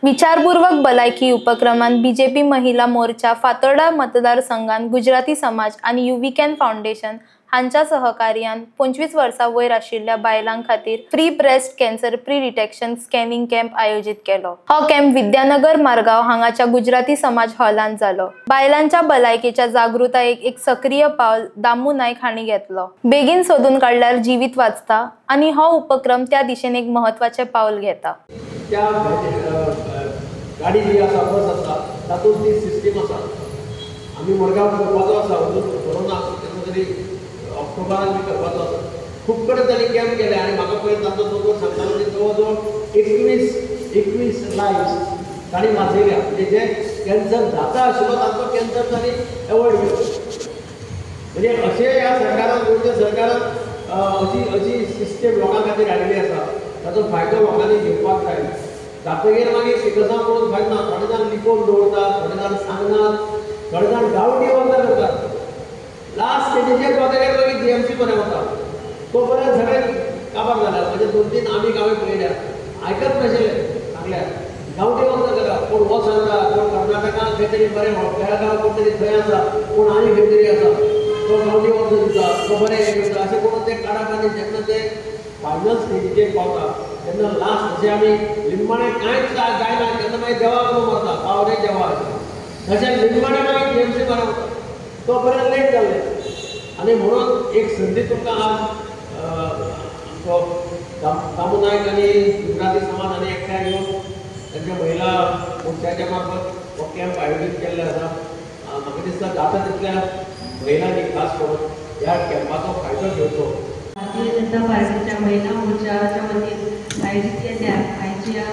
विचारपूर्वक भलायकी उपक्रमान बीजेपी महिला मोर्चा फातोर्डा मतदारसंघात गुजराती समाज आणि युविकॅन फाउंडेशन हांच्या सहकार्यान 25 वर्सां वयर आशिल्ल्या बायलां खातीर free breast cancer pre detection scanning camp आयोजित केलो। हो कॅम्प विद्यानगर मारगांव हांगाच्या गुजराती समाज हॉलांत जालो। बायलांच्या भलायकेच्या जागृतायेक एक सक्रिय पावल दामू नायक हांणी घेतलो। बेगीन सोदून काडल्यार जीवित वाचता आणि हो उपक्रम त्या दिशेन एक महत्वाचे पावल घेता। गाडी जी आसा बस आसा तातूंत ती सिस्टीम आसा। आमी मडगांव करपाचो आसा कोरोना तेन्ना तरी ऑक्टोबरान बी करपाचो आसा। खूब कडेन तांणी कॅम्प केले आनी म्हाका पळय तांचो दोतोर सांगतालो की जवळ जवळ 21 लायव्स तांणी वाचयल्या। म्हणजे जे कॅन्सर जाता आशिल्लो तांचो कॅन्सर तांणी एवॉयड केलो। म्हणजे अशें ह्या सरकारान गोंयच्या सरकारान अशी सिस्टीम लोकां खातीर हाडिल्ली आसा ताचो फायदो लोकांनी घेवपाक जाय। जातकीर मागीर शिकसा म्हणून फायद ना। थोडे जाण लिपोवन दवरतात, थोडे जाण सांगनात, थोडे जाण गांवठी वखदां करतात। लास्ट स्टेजीचेर पावतकीर मागीर जीएमसी बरें वता। तो पर्यंत सगळें काबार जाल्यात। म्हणजे 2-3 आमी गांवे पळयल्या आयकत नाशिल्ले सांगल्यार गांवठी वखदां करतात। कोण हो सांगता, कोण कर्नाटकांत खंय तरी बरें बेळगांव कोण तरी थंय आसा, कोण आनी खंय तरी आसा तो गांवठी वखदां दिता, तो बरें हें करता। अशें करून ते काडप आनी जेन्ना ते फायनल स्टेजीचेर पावता तेन्ना लास्ट अशें आमी लिंबाणें कांयच जायना तेन्ना मागीर देवाक न्हू मरता पावरे देवा तशें लिंबाणें मागीर जीएमसी बरें वता। तो पर्यंत लेट जाल्लें आनी म्हणून एक संदी तुमकां आज आमचो दामू नायक आनी गुजराती समाज आनी एकठांय येवन तांच्या महिला मोर्चाच्या मार्फत हो कॅम्प आयोजीत केल्ले आसा। म्हाका दिसता जाता तितल्या महिलांनी खास करून ह्या कॅम्पाचो फायदो घेवचो। भारतीय जनता पार्टीच्या महिला मोर्चाच्या वतीन आयोजित केल्ल्या आयच्या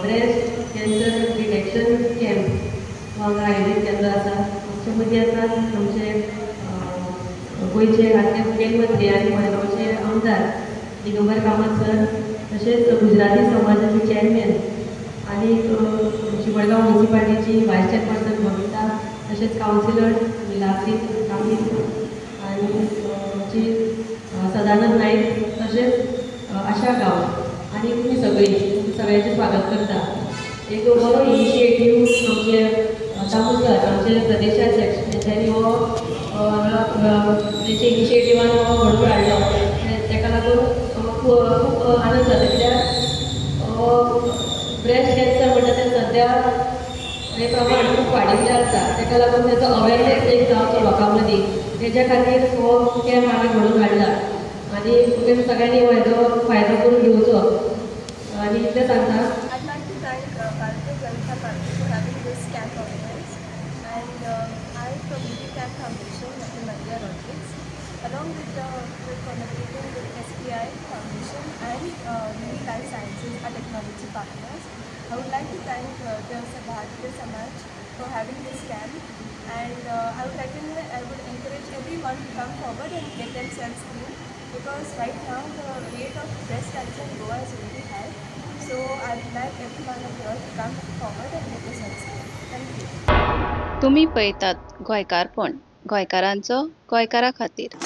ब्रेस्ट कॅन्सर डिटेक्शन कॅम्प हांगा आयोजीत केल्लो आसा। आमचे मदीं आसात आमचे गोंयचे राज्य मुखेलमंत्री आनी मडगांवचे आमदार दिगंबर कामत सर, तशेंच गुजराती समाजाचे चेअरमॅन आनी आमची मडगांव म्युनिसिपालिटीची व्हायस चेअरपर्सन बबिता, तशेंच कावन्सिलर मिलाग्री कामीत आनी आमची सदानंद नाईक, तशेंच आशा गांव आनी तुमी सगळ्यांचें स्वागत करता। एक बरो इनिशिएटीव आमचे दामू सर आमचे प्रदेशाध्यक्ष तेंच्यांनी हो तेंचे इनिशिएटिवान हो घडोवन हाडलो। तेका लागून खूब आनंद जाता कित्याक ब्रेस्ट कॅन्सर म्हणटा तें सद्या हे प्रमाण खूब वाडिल्लें आसा। तेका लागून तेचो अवेरनेस एक जावचो लोकां मदीं तेच्या खातीर हो कॅम्प हांवें घडोवन हाडला आनी तुमी सगळ्यांनी हो फायदो करून घेवचो आनी इतलें सांगता। I'd like to thank Bharatiya Janata Party for having this camp organized, and I from UviCan Foundation, National India Rockets, along with collaborating with SPI Foundation and Uni Life Sciences, our technology partners. I would like to thank the Bharatiya Samaj for having this camp, and I would encourage everyone to come forward and get themselves screened, because right now the rate of breast cancer in Goa is really high. So I would like everyone of you to come forward and get yourselves screened. Thank you. तुम्ही पळयतात गोंयकारपण, गोंयकारांचो गोंयकारा खातीर।